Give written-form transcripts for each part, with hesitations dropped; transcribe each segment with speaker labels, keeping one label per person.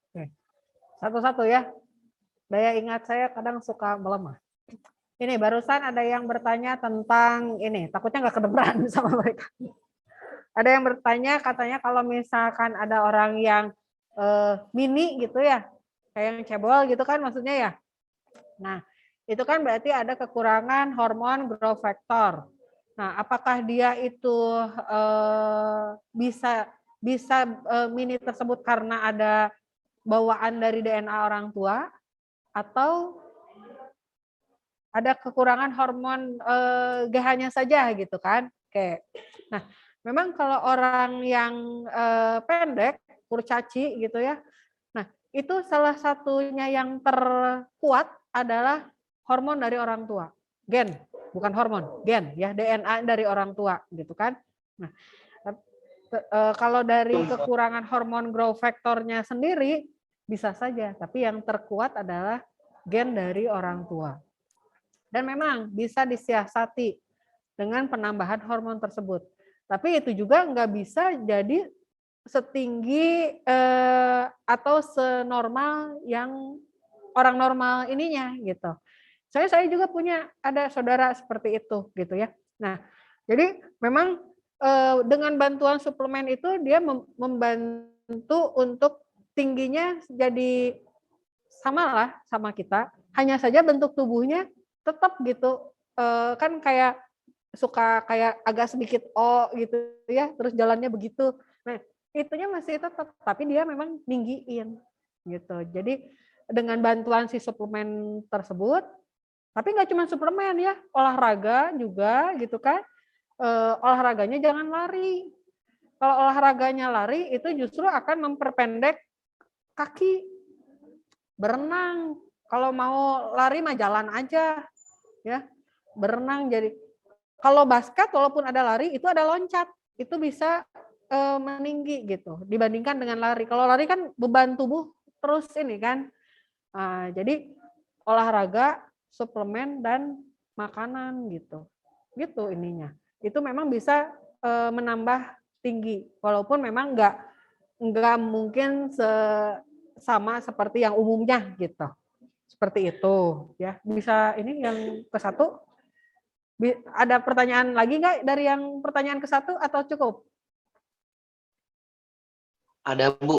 Speaker 1: Oke. Satu-satu ya. Daya ingat saya kadang suka melemah. Ini barusan ada yang bertanya tentang ini, takutnya nggak kedengeran sama mereka. Ada yang bertanya katanya kalau misalkan ada orang yang mini gitu ya, kayak yang cebol gitu kan maksudnya ya. Nah, itu kan berarti ada kekurangan hormon growth factor. Nah, apakah dia itu bisa mini tersebut karena ada bawaan dari DNA orang tua atau ada kekurangan hormon GH-nya saja gitu kan? Oke. Nah, memang kalau orang yang pendek, kurcaci gitu ya. Nah, itu salah satunya yang terkuat adalah hormon dari orang tua. Gen, bukan hormon, gen ya, DNA dari orang tua gitu kan. Nah, kalau dari kekurangan hormon growth factornya sendiri bisa saja, tapi yang terkuat adalah gen dari orang tua. Dan memang bisa disiasati dengan penambahan hormon tersebut. Tapi itu juga nggak bisa jadi setinggi atau senormal yang orang normal ininya gitu. Saya juga punya ada saudara seperti itu gitu ya. Nah, jadi memang dengan bantuan suplemen itu dia membantu untuk tingginya jadi samalah sama kita. Hanya saja bentuk tubuhnya tetap gitu kan kayak suka kayak agak sedikit O gitu ya, terus jalannya begitu. Nah, itunya masih tetap, tapi dia memang ninggiin gitu. Jadi dengan bantuan si suplemen tersebut, tapi nggak cuma suplemen ya, olahraga juga gitu kan. Olahraganya jangan lari. Kalau olahraganya lari itu justru akan memperpendek kaki. Berenang, kalau mau lari mah jalan aja ya. Berenang jadi kalau basket walaupun ada lari itu ada loncat. Itu bisa meninggi gitu dibandingkan dengan lari. Kalau lari kan beban tubuh terus ini kan. Jadi olahraga, suplemen dan makanan gitu. Gitu ininya. Itu memang bisa menambah tinggi walaupun memang nggak mungkin sama seperti yang umumnya gitu. Seperti itu ya. Bisa ini yang ke satu. Ada pertanyaan lagi nggak dari yang pertanyaan ke satu atau cukup?
Speaker 2: Ada, Bu.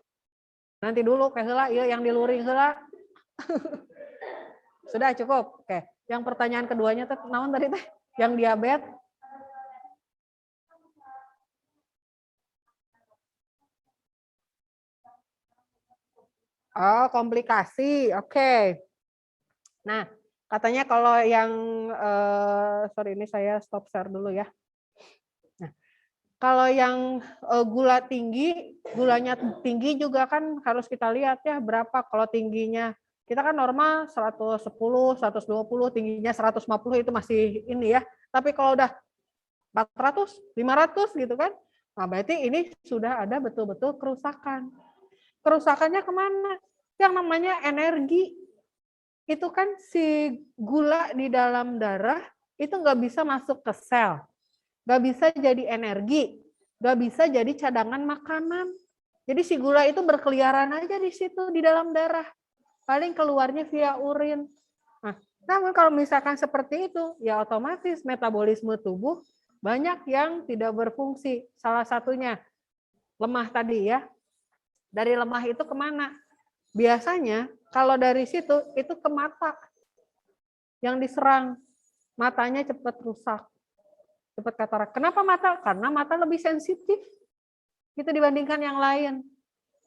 Speaker 1: Nanti dulu kayak heula ya yang diluring heula. Sudah cukup. Oke. Yang pertanyaan keduanya teh naon tadi teh? Yang diabetes. Oh, komplikasi. Oke. Nah, katanya kalau yang sorry ini saya stop share dulu ya. Nah, kalau yang gula tinggi, gulanya tinggi juga kan harus kita lihat ya berapa. Kalau tingginya kita kan normal 110, 120, tingginya 150 itu masih ini ya. Tapi kalau udah 400, 500 gitu kan, nah berarti ini sudah ada betul-betul kerusakan. Kerusakannya kemana? Yang namanya energi. Itu kan si gula di dalam darah itu nggak bisa masuk ke sel. Nggak bisa jadi energi. Nggak bisa jadi cadangan makanan. Jadi si gula itu berkeliaran aja di situ di dalam darah. Paling keluarnya via urin. Nah, namun kalau misalkan seperti itu, ya otomatis metabolisme tubuh banyak yang tidak berfungsi. Salah satunya lemah tadi ya. Dari lemah itu kemana? Biasanya kalau dari situ itu ke mata yang diserang. Matanya cepat rusak, cepat katarak. Kenapa mata? Karena mata lebih sensitif gitu dibandingkan yang lain.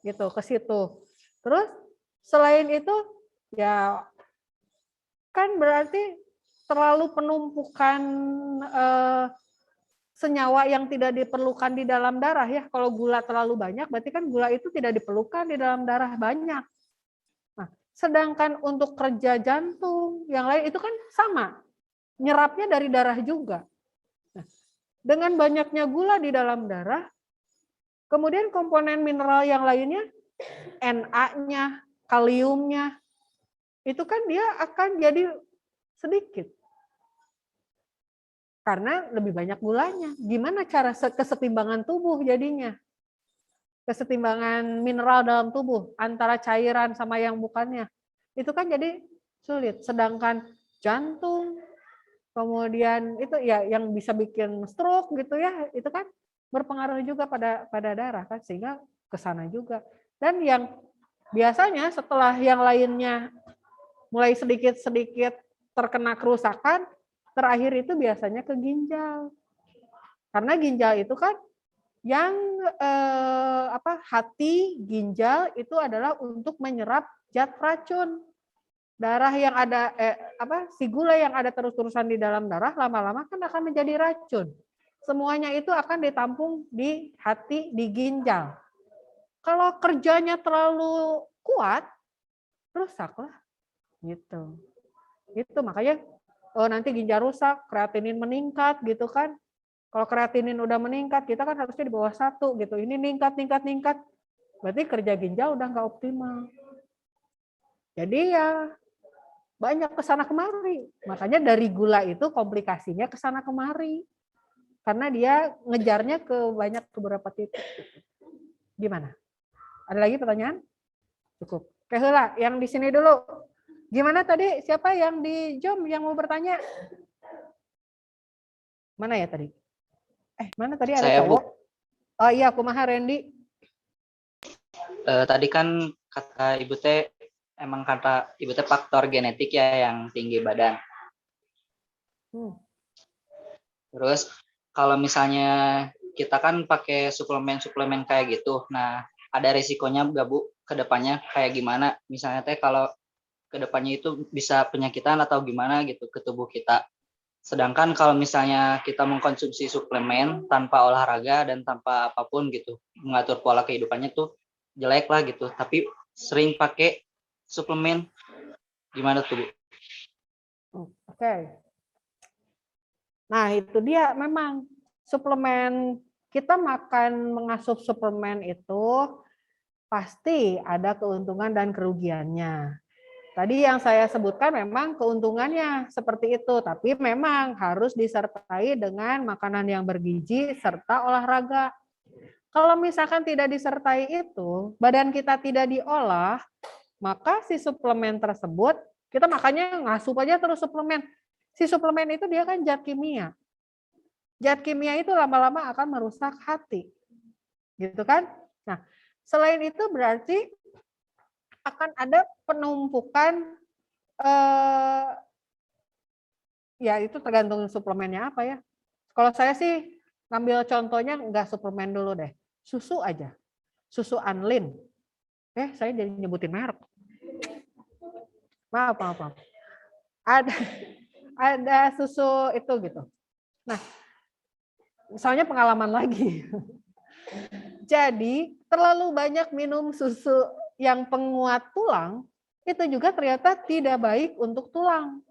Speaker 1: Gitu ke situ. Terus selain itu ya kan berarti terlalu penumpukan senyawa yang tidak diperlukan di dalam darah ya. Kalau gula terlalu banyak, berarti kan gula itu tidak diperlukan di dalam darah banyak. Nah, sedangkan untuk kerja jantung, yang lain itu kan sama, nyerapnya dari darah juga. Nah, dengan banyaknya gula di dalam darah, kemudian komponen mineral yang lainnya, Na-nya, kaliumnya, itu kan dia akan jadi sedikit. Karena lebih banyak gulanya. Gimana cara kesetimbangan tubuh jadinya? Kesetimbangan mineral dalam tubuh antara cairan sama yang bukannya. Itu kan jadi sulit. Sedangkan jantung, kemudian itu ya yang bisa bikin stroke gitu ya, itu kan berpengaruh juga pada darah kan, sehingga ke sana juga. Dan yang biasanya setelah yang lainnya mulai sedikit-sedikit terkena kerusakan, terakhir itu biasanya ke ginjal. Karena ginjal itu kan yang hati ginjal itu adalah untuk menyerap zat racun. Darah yang ada si gula yang ada terus-terusan di dalam darah lama-lama kan akan menjadi racun. Semuanya itu akan ditampung di hati, di ginjal. Kalau kerjanya terlalu kuat, rusaklah gitu. Itu makanya nanti ginjal rusak, kreatinin meningkat gitu kan. Kalau kreatinin udah meningkat, kita kan harusnya di bawah 1 gitu. Ini ningkat. Berarti kerja ginjal udah nggak optimal. Jadi ya banyak kesana kemari. Makanya dari gula itu komplikasinya kesana kemari. Karena dia ngejarnya ke beberapa titik. Gimana? Ada lagi pertanyaan? Cukup. Oke, heula, yang di sini dulu. Gimana tadi? Siapa yang di Zoom yang mau bertanya? Mana ya tadi? Mana tadi ada cowok? Oh iya, kumaha Randy?
Speaker 2: Tadi kan kata Ibu teh, emang kata Ibu teh faktor genetik ya yang tinggi badan. Terus kalau misalnya kita kan pakai suplemen kayak gitu, nah ada risikonya nggak Bu ke depannya kayak gimana? Misalnya teh kalau ke depannya itu bisa penyakitan atau gimana gitu ke tubuh kita. Sedangkan kalau misalnya kita mengkonsumsi suplemen tanpa olahraga dan tanpa apapun gitu, mengatur pola kehidupannya tuh jelek lah gitu. Tapi sering pakai suplemen, gimana tuh Bu?
Speaker 1: Oke. Nah itu dia memang suplemen, kita mengasup suplemen itu pasti ada keuntungan dan kerugiannya. Tadi yang saya sebutkan memang keuntungannya seperti itu, tapi memang harus disertai dengan makanan yang bergizi serta olahraga. Kalau misalkan tidak disertai itu, badan kita tidak diolah, maka si suplemen tersebut, kita makanya ngasup aja terus suplemen. Si suplemen itu dia kan zat kimia. Zat kimia itu lama-lama akan merusak hati. Gitu kan? Nah, selain itu berarti akan ada penumpukan ya itu tergantung suplemennya apa ya. Kalau saya sih ngambil contohnya enggak suplemen dulu deh. Susu aja. Susu Anlin. Saya jadi nyebutin merek. Maaf. Ada susu itu gitu. Nah, misalnya pengalaman lagi. Jadi, terlalu banyak minum susu yang penguat tulang, itu juga ternyata tidak baik untuk tulang.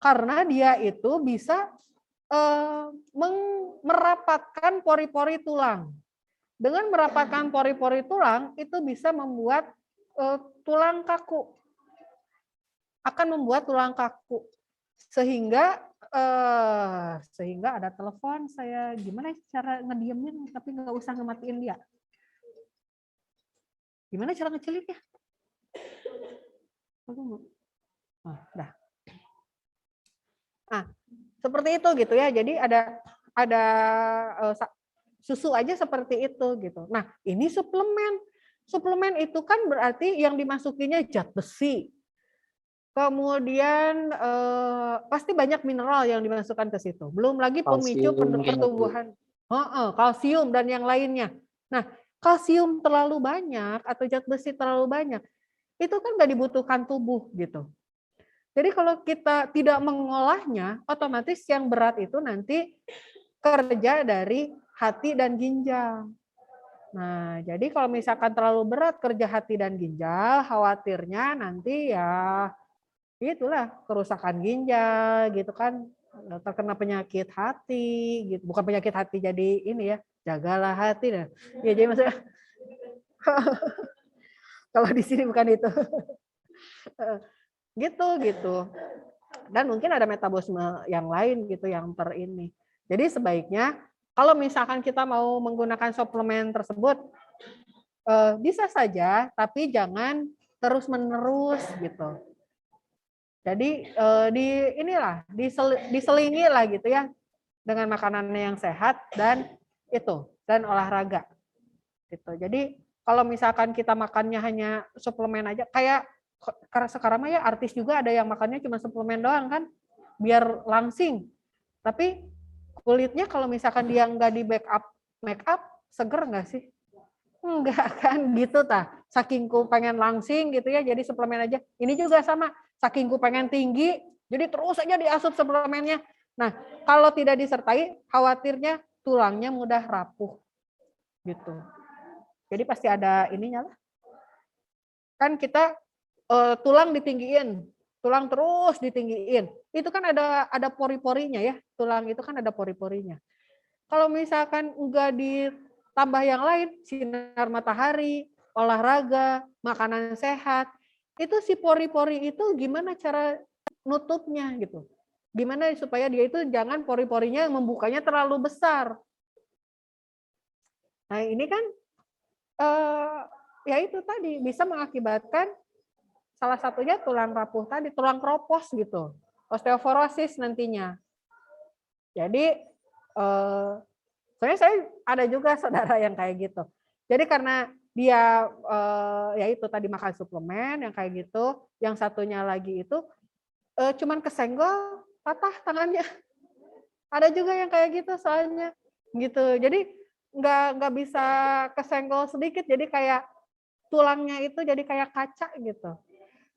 Speaker 1: Karena dia itu bisa merapatkan pori-pori tulang. Dengan merapatkan pori-pori tulang, itu bisa membuat tulang kaku. Akan membuat tulang kaku. Sehingga ada telepon, saya gimana cara ngediemin tapi nggak usah ngematiin dia. Gimana cara ngecilitnya? Dah. Nah, seperti itu gitu ya. Jadi ada susu aja seperti itu gitu. Nah, ini suplemen. Suplemen itu kan berarti yang dimasukinya zat besi. Kemudian pasti banyak mineral yang dimasukkan ke situ. Belum lagi pemicu pertumbuhan, kalsium dan yang lainnya. Nah, kalsium terlalu banyak atau zat besi terlalu banyak, itu kan nggak dibutuhkan tubuh gitu. Jadi kalau kita tidak mengolahnya, otomatis yang berat itu nanti kerja dari hati dan ginjal. Nah, jadi kalau misalkan terlalu berat kerja hati dan ginjal, khawatirnya nanti ya itulah kerusakan ginjal gitu kan, terkena penyakit hati gitu. Bukan penyakit hati jadi ini ya, jagalah hati. Nah. Ya jadi maksudnya kalau di sini bukan itu. gitu. Dan mungkin ada metabolisme yang lain gitu yang ini. Jadi sebaiknya kalau misalkan kita mau menggunakan suplemen tersebut bisa saja, tapi jangan terus-menerus gitu. Jadi diselingi lah gitu ya dengan makanan yang sehat dan olahraga gitu. Jadi kalau misalkan kita makannya hanya suplemen aja, kayak sekarang mah ya artis juga ada yang makannya cuma suplemen doang kan, biar langsing. Tapi kulitnya kalau misalkan dia nggak di make up, seger nggak sih? Enggak kan gitu tah. Sakingku pengen langsing gitu ya, jadi suplemen aja. Ini juga sama, sakingku pengen tinggi, jadi terus aja diasup suplemennya. Nah, kalau tidak disertai, khawatirnya tulangnya mudah rapuh gitu. Jadi pasti ada ininya lah. Kan kita tulang ditinggiin, tulang terus ditinggiin. Itu kan ada pori-porinya ya, tulang itu kan ada pori-porinya. Kalau misalkan enggak ditambah yang lain, sinar matahari, olahraga, makanan sehat, itu si pori-pori itu gimana cara nutupnya gitu. Gimana supaya dia itu jangan pori-porinya membukanya terlalu besar. Nah ini kan ya itu tadi bisa mengakibatkan salah satunya tulang rapuh tadi, tulang kropos gitu, osteoporosis nantinya. Jadi sebenarnya saya ada juga saudara yang kayak gitu. Jadi karena dia ya itu tadi makan suplemen yang kayak gitu, yang satunya lagi itu cuman kesenggol patah tangannya. Ada juga yang kayak gitu soalnya gitu. Jadi nggak bisa kesenggol sedikit, jadi kayak tulangnya itu jadi kayak kaca gitu.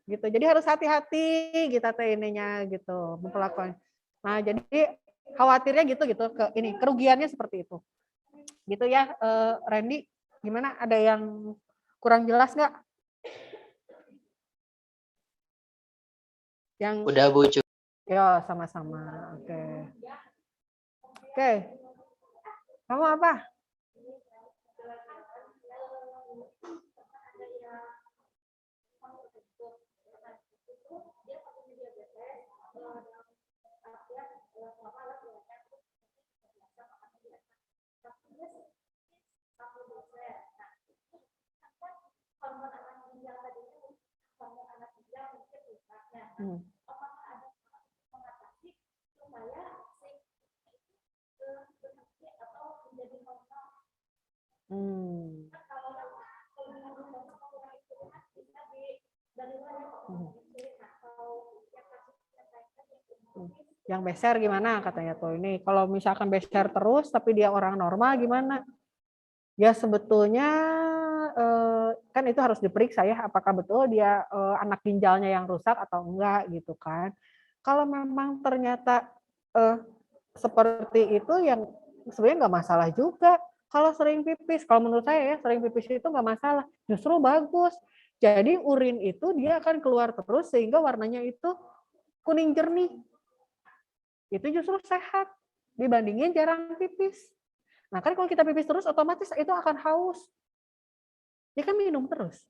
Speaker 1: Jadi harus hati-hati kita ininya gitu memperlakukan. Nah, jadi khawatirnya gitu kerugiannya seperti itu. Gitu ya, Randy, gimana? Ada yang kurang jelas nggak? Yang
Speaker 2: Udah Bu.
Speaker 1: Yo, sama-sama. Oke. Kamu apa? Yang beser gimana katanya tuh ini, kalau misalkan beser terus tapi dia orang normal gimana? Ya sebetulnya kan itu harus diperiksa ya apakah betul dia anak ginjalnya yang rusak atau enggak gitu kan. Kalau memang ternyata seperti itu yang sebenarnya nggak masalah juga. Kalau sering pipis, kalau menurut saya ya sering pipis itu nggak masalah, justru bagus. Jadi urin itu dia akan keluar terus sehingga warnanya itu kuning jernih. Itu justru sehat dibandingin jarang pipis. Nah kan kalau kita pipis terus otomatis itu akan haus. Dia kan minum terus.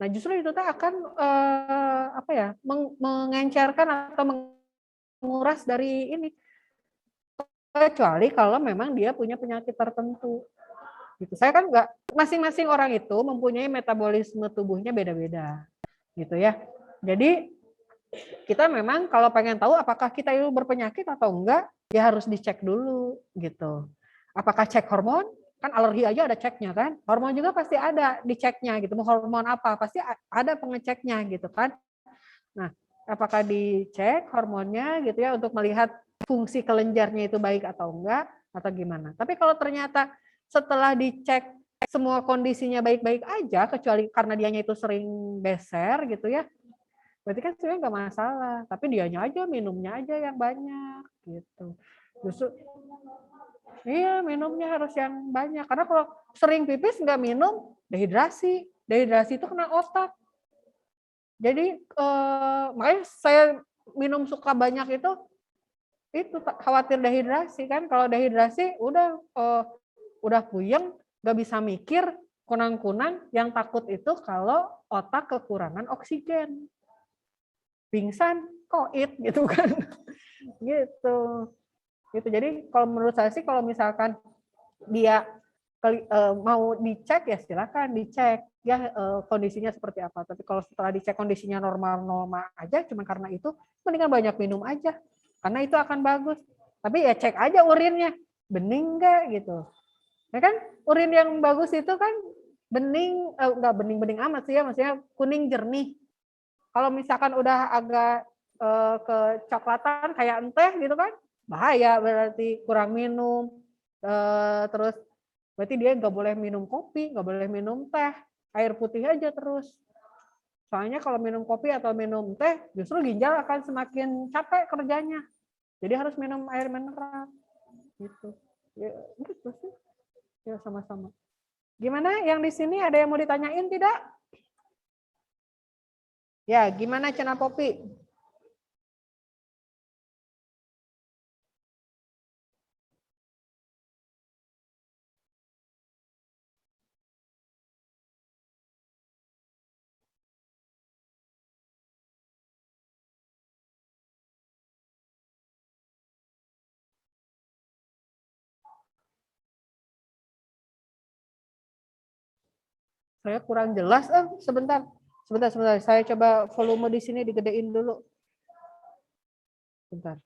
Speaker 1: Nah justru itu akan mengencerkan atau menguras dari ini. Kecuali kalau memang dia punya penyakit tertentu. Gitu. Saya kan nggak, masing-masing orang itu mempunyai metabolisme tubuhnya beda-beda. Gitu ya. Jadi kita memang kalau pengen tahu apakah kita itu berpenyakit atau enggak, ya harus dicek dulu gitu. Apakah cek hormon? Kan alergi aja ada ceknya kan. Hormon juga pasti ada diceknya gitu. Mau hormon apa? Pasti ada pengeceknya gitu kan. Nah, apakah dicek hormonnya gitu ya untuk melihat fungsi kelenjarnya itu baik atau enggak atau gimana. Tapi kalau ternyata setelah dicek semua kondisinya baik-baik aja kecuali karena dianya itu sering beser gitu ya. Berarti kan sebenarnya nggak masalah, tapi dianya aja minumnya aja yang banyak gitu. Justru iya minumnya harus yang banyak karena kalau sering pipis nggak minum dehidrasi. Dehidrasi itu kena otak. Jadi makanya saya minum suka banyak itu khawatir dehidrasi kan. Kalau dehidrasi udah puyeng, nggak bisa mikir, kunang-kunang. Yang takut itu kalau otak kekurangan oksigen, pingsan, koit gitu kan, gitu. Gitu. Jadi kalau menurut saya sih kalau misalkan dia mau dicek ya silakan dicek ya kondisinya seperti apa. Tapi kalau setelah dicek kondisinya normal-normal aja, cuma karena itu mendingan banyak minum aja, karena itu akan bagus. Tapi ya cek aja urinnya bening nggak gitu. Ya kan urin yang bagus itu kan bening, nggak bening-bening amat sih ya, maksudnya kuning jernih. Kalau misalkan udah agak kecoklatan kayak teh gitu kan, bahaya berarti kurang minum. Terus berarti dia nggak boleh minum kopi, nggak boleh minum teh, air putih aja terus. Soalnya kalau minum kopi atau minum teh, justru ginjal akan semakin capek kerjanya. Jadi harus minum air mineral. Gitu. Ya, gitu sih. Ya sama-sama. Gimana yang di sini ada yang mau ditanyain tidak? Ya, gimana Cina Popi? Saya kurang jelas. Sebentar. Sebentar. Saya coba volume di sini digedein dulu. Bentar.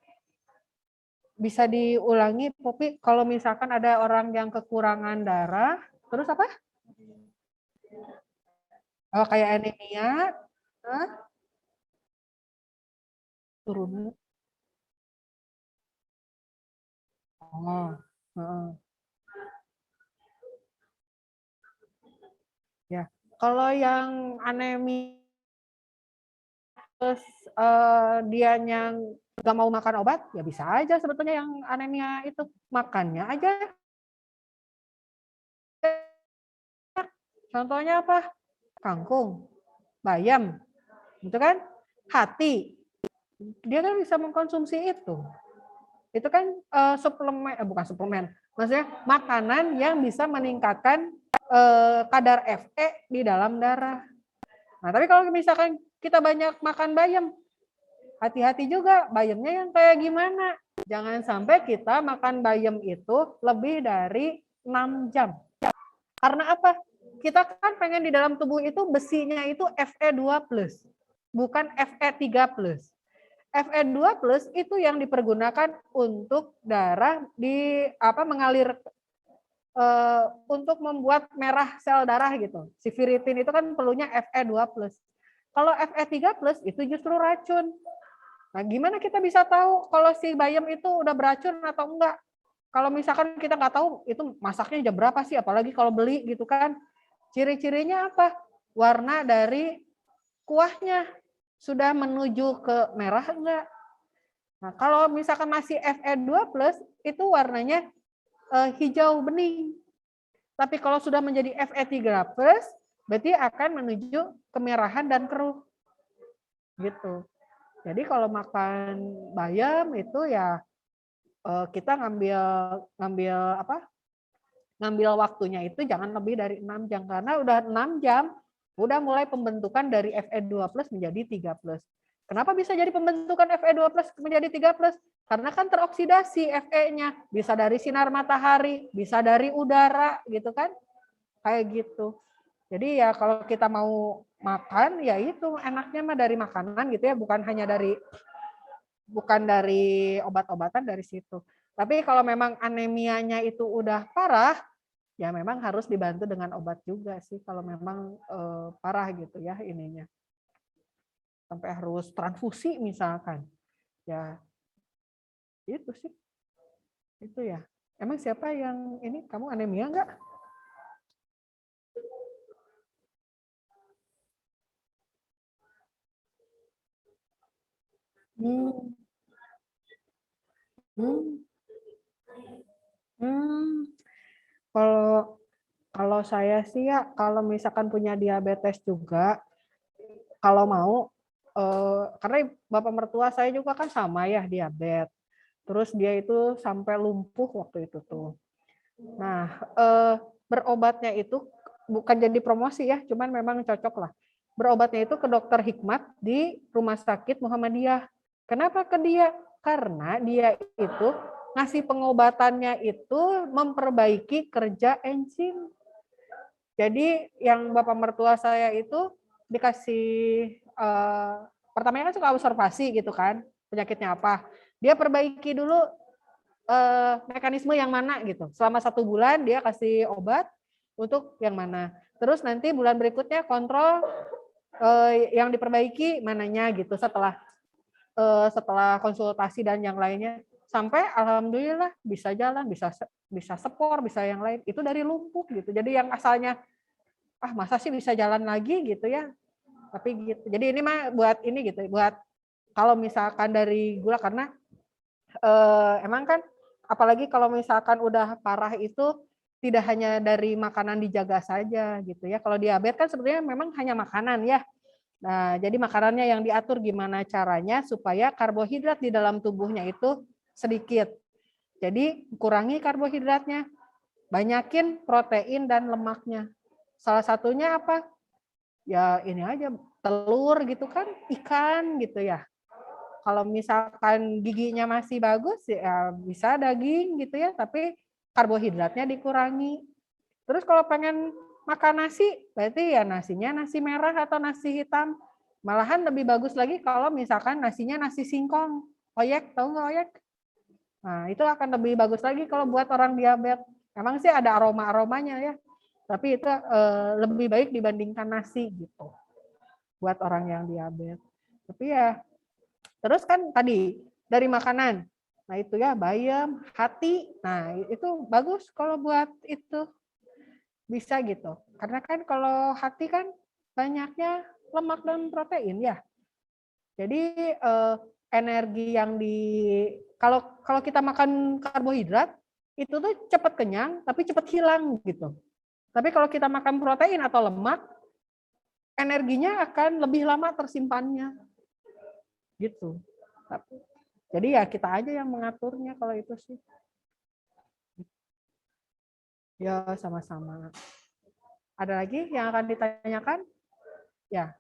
Speaker 1: Bisa diulangi, Popi, kalau misalkan ada orang yang kekurangan darah, terus apa? Oh, kayak anemia, turun. Oh, ya. Kalau yang anemia terus dianya nggak mau makan obat, ya bisa aja sebetulnya yang anemia itu makannya aja. Contohnya apa? Kangkung, bayam, gitu kan? Hati, dia kan bisa mengkonsumsi itu. Itu kan suplemen, bukan suplemen, maksudnya makanan yang bisa meningkatkan kadar Fe di dalam darah. Nah, tapi kalau misalkan kita banyak makan bayam, hati-hati juga bayamnya yang kayak gimana. Jangan sampai kita makan bayam itu lebih dari 6 jam. Karena apa? Kita kan pengen di dalam tubuh itu besinya itu Fe2+, bukan Fe3+. Fe2+ itu yang dipergunakan untuk darah mengalir untuk membuat merah sel darah gitu. Si ferritin itu kan perlunya Fe2+. Kalau Fe3+ itu justru racun. Nah, gimana kita bisa tahu kalau si bayam itu udah beracun atau enggak? Kalau misalkan kita nggak tahu itu masaknya jam berapa sih, apalagi kalau beli gitu kan. Ciri-cirinya apa? Warna dari kuahnya sudah menuju ke merah enggak? Nah, kalau misalkan masih Fe2+, itu warnanya hijau bening. Tapi kalau sudah menjadi Fe3+, berarti akan menuju kemerahan dan keruh. Gitu. Jadi kalau makan bayam itu ya kita ngambil waktunya itu jangan lebih dari 6 jam. Karena udah 6 jam, udah mulai pembentukan dari Fe2+ menjadi 3+. Kenapa bisa jadi pembentukan Fe2+ menjadi 3+? Karena kan teroksidasi Fe-nya. Bisa dari sinar matahari, bisa dari udara gitu kan. Kayak gitu. Jadi ya kalau kita mau makan, ya itu enaknya mah dari makanan gitu ya, bukan dari obat-obatan dari situ. Tapi kalau memang anemianya itu udah parah, ya memang harus dibantu dengan obat juga sih kalau memang parah gitu ya ininya. Sampai harus transfusi misalkan. Ya itu sih. Itu ya. Emang siapa yang ini kamu anemia enggak? Hmm. Hmm. Hmm. Kalau kalau saya sih ya, kalau misalkan punya diabetes juga, kalau mau, karena bapak mertua saya juga kan sama ya diabetes. Terus dia itu sampai lumpuh waktu itu tuh. Nah, berobatnya itu bukan jadi promosi ya, cuman memang cocok lah. Berobatnya itu ke dokter Hikmat di Rumah Sakit Muhammadiyah. Kenapa ke dia? Karena dia itu ngasih pengobatannya itu memperbaiki kerja enzim. Jadi yang bapak mertua saya itu dikasih pertamanya kan suka observasi gitu kan, penyakitnya apa. Dia perbaiki dulu mekanisme yang mana gitu. Selama 1 bulan dia kasih obat untuk yang mana. Terus nanti bulan berikutnya kontrol yang diperbaiki mananya gitu setelah konsultasi dan yang lainnya. Sampai alhamdulillah bisa jalan, bisa sepor, bisa yang lain. Itu dari lumpuh gitu. Jadi yang asalnya masa sih bisa jalan lagi gitu ya. Tapi gitu. Jadi ini mah buat ini gitu, buat kalau misalkan dari gula karena emang kan apalagi kalau misalkan udah parah itu tidak hanya dari makanan dijaga saja gitu ya. Kalau diabetes kan sebenarnya memang hanya makanan ya. Nah, jadi makanannya yang diatur gimana caranya supaya karbohidrat di dalam tubuhnya itu sedikit. Jadi kurangi karbohidratnya, banyakin protein dan lemaknya. Salah satunya apa? Ya ini aja telur gitu kan, ikan gitu ya. Kalau misalkan giginya masih bagus ya bisa daging gitu ya, tapi karbohidratnya dikurangi. Terus kalau pengen makan nasi, berarti ya nasinya nasi merah atau nasi hitam. Malahan lebih bagus lagi kalau misalkan nasinya nasi singkong. Oyek, tahu nggak oyek? Nah, itu akan lebih bagus lagi kalau buat orang diabetes. Emang sih ada aroma-aromanya ya, tapi itu lebih baik dibandingkan nasi gitu buat orang yang diabetes. Tapi ya terus kan tadi dari makanan. Nah, itu ya bayam, hati. Nah, itu bagus kalau buat itu bisa gitu. Karena kan kalau hati kan banyaknya lemak dan protein ya. Jadi energi yang kalau kalau kita makan karbohidrat itu tuh cepat kenyang tapi cepat hilang gitu. Tapi kalau kita makan protein atau lemak, energinya akan lebih lama tersimpannya gitu. Jadi ya kita aja yang mengaturnya kalau itu sih. Ya sama-sama. Ada lagi yang akan ditanyakan? Ya.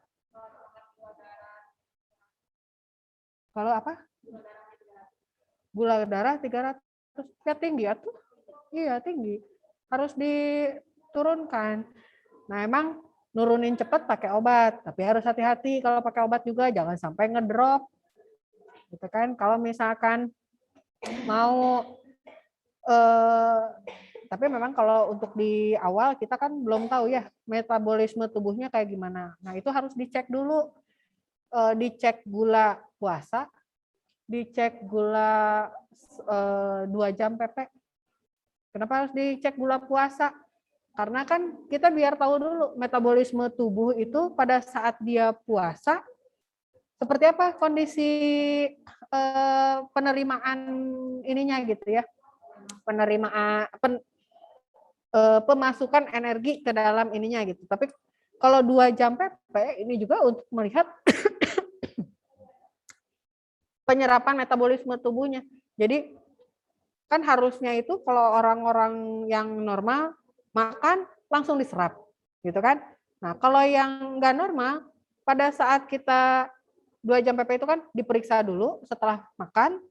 Speaker 1: Kalau apa? Gula darah 300. Ya tinggi atuh. Iya tinggi. Harus diturunkan. Nah emang nurunin cepat pakai obat, tapi harus hati-hati kalau pakai obat juga jangan sampai ngedrop. Gitu kan? Kalau misalkan mau tapi memang kalau untuk di awal kita kan belum tahu ya metabolisme tubuhnya kayak gimana. Nah itu harus dicek dulu, dicek gula puasa, dicek gula 2 jam PP. Kenapa harus dicek gula puasa? Karena kan kita biar tahu dulu metabolisme tubuh itu pada saat dia puasa seperti apa kondisi penerimaan ininya gitu ya, pemasukan energi ke dalam ininya gitu. Tapi kalau 2 jam PP ini juga untuk melihat penyerapan metabolisme tubuhnya. Jadi kan harusnya itu kalau orang-orang yang normal makan langsung diserap, gitu kan? Nah kalau yang nggak normal pada saat kita 2 jam PP itu kan diperiksa dulu setelah makan,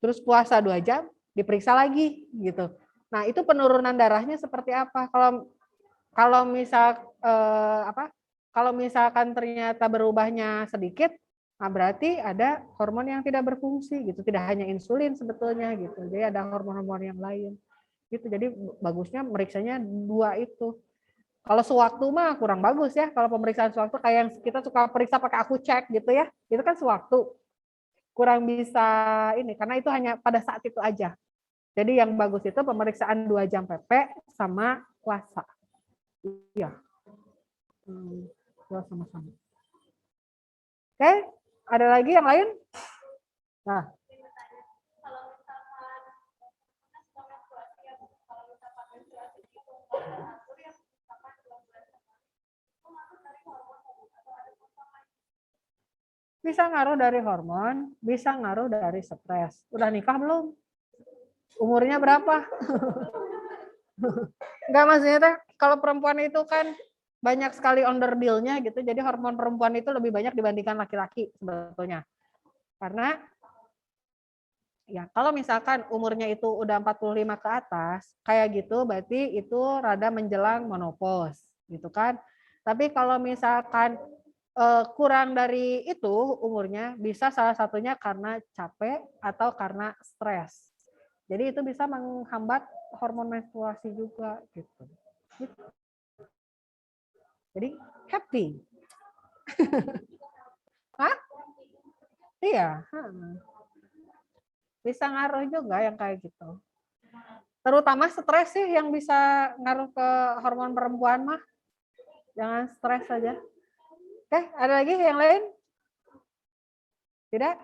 Speaker 1: terus puasa 2 jam, diperiksa lagi gitu. Nah itu penurunan darahnya seperti apa? Kalau misal kalau misalkan ternyata berubahnya sedikit, nah berarti ada hormon yang tidak berfungsi gitu, tidak hanya insulin sebetulnya gitu. Jadi ada hormon-hormon yang lain. Gitu. Jadi bagusnya meriksanya 2 itu. Kalau sewaktu mah kurang bagus ya. Kalau pemeriksaan sewaktu kayak yang kita suka periksa pakai aku cek gitu ya. Itu kan sewaktu. Kurang bisa ini karena itu hanya pada saat itu aja. Jadi yang bagus itu pemeriksaan 2 jam PP sama puasa. Iya. Ya sama-sama. Oke, ada lagi yang lain? Nah, bisa ngaruh dari hormon, bisa ngaruh dari stres. Udah nikah belum? Umurnya berapa? Enggak, maksudnya teh kalau perempuan itu kan banyak sekali onderdilnya gitu. Jadi hormon perempuan itu lebih banyak dibandingkan laki-laki sebetulnya. Karena ya kalau misalkan umurnya itu udah 45 ke atas, kayak gitu berarti itu rada menjelang menopause gitu kan. Tapi kalau misalkan kurang dari itu umurnya, bisa salah satunya karena capek atau karena stres. Jadi itu bisa menghambat hormon menstruasi juga gitu. Jadi happy. Hah? Iya. Bisa ngaruh juga yang kayak gitu. Terutama stres sih yang bisa ngaruh ke hormon perempuan mah. Jangan stres saja. Oke, ada lagi yang lain? Tidak?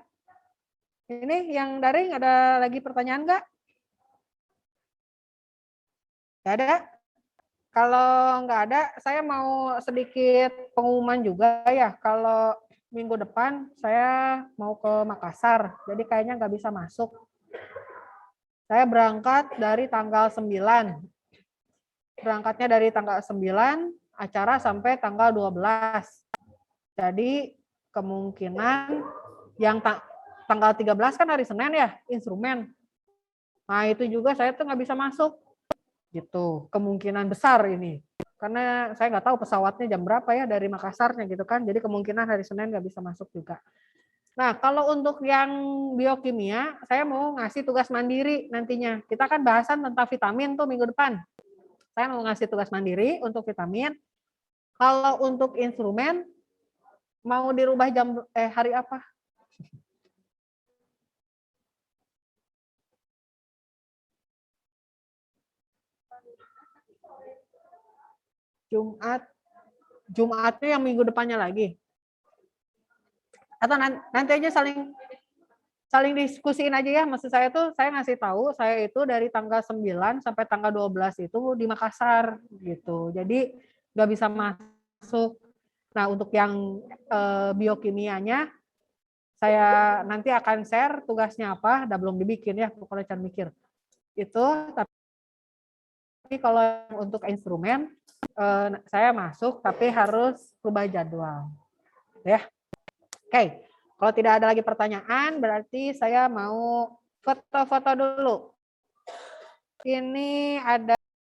Speaker 1: Ini yang daring ada lagi pertanyaan nggak? Nggak ada? Kalau nggak ada, saya mau sedikit pengumuman juga ya. Kalau minggu depan saya mau ke Makassar, jadi kayaknya nggak bisa masuk. Saya berangkat dari tanggal 9. Berangkatnya dari tanggal 9, acara sampai tanggal 12. Jadi kemungkinan yang tanggal 13 kan hari Senin ya, instrumen. Nah itu juga saya tuh nggak bisa masuk. Gitu, kemungkinan besar ini. Karena saya nggak tahu pesawatnya jam berapa ya dari Makassarnya gitu kan. Jadi kemungkinan hari Senin nggak bisa masuk juga. Nah, kalau untuk yang biokimia, saya mau ngasih tugas mandiri nantinya. Kita kan bahasan tentang vitamin tuh minggu depan. Saya mau ngasih tugas mandiri untuk vitamin. Kalau untuk instrumen, mau dirubah hari apa? Jumat. Jumatnya yang minggu depannya lagi. Atau nanti aja saling diskusiin aja ya. Maksud saya tuh saya ngasih tahu saya itu dari tanggal 9 sampai tanggal 12 itu di Makassar gitu. Jadi nggak bisa masuk. Nah, untuk yang biokimianya saya nanti akan share tugasnya apa, udah belum dibikin ya, pokoknya jangan mikir. Itu tapi kalau untuk instrumen saya masuk tapi harus rubah jadwal. Ya. Oke. Kalau tidak ada lagi pertanyaan, berarti saya mau foto-foto dulu. Ini ada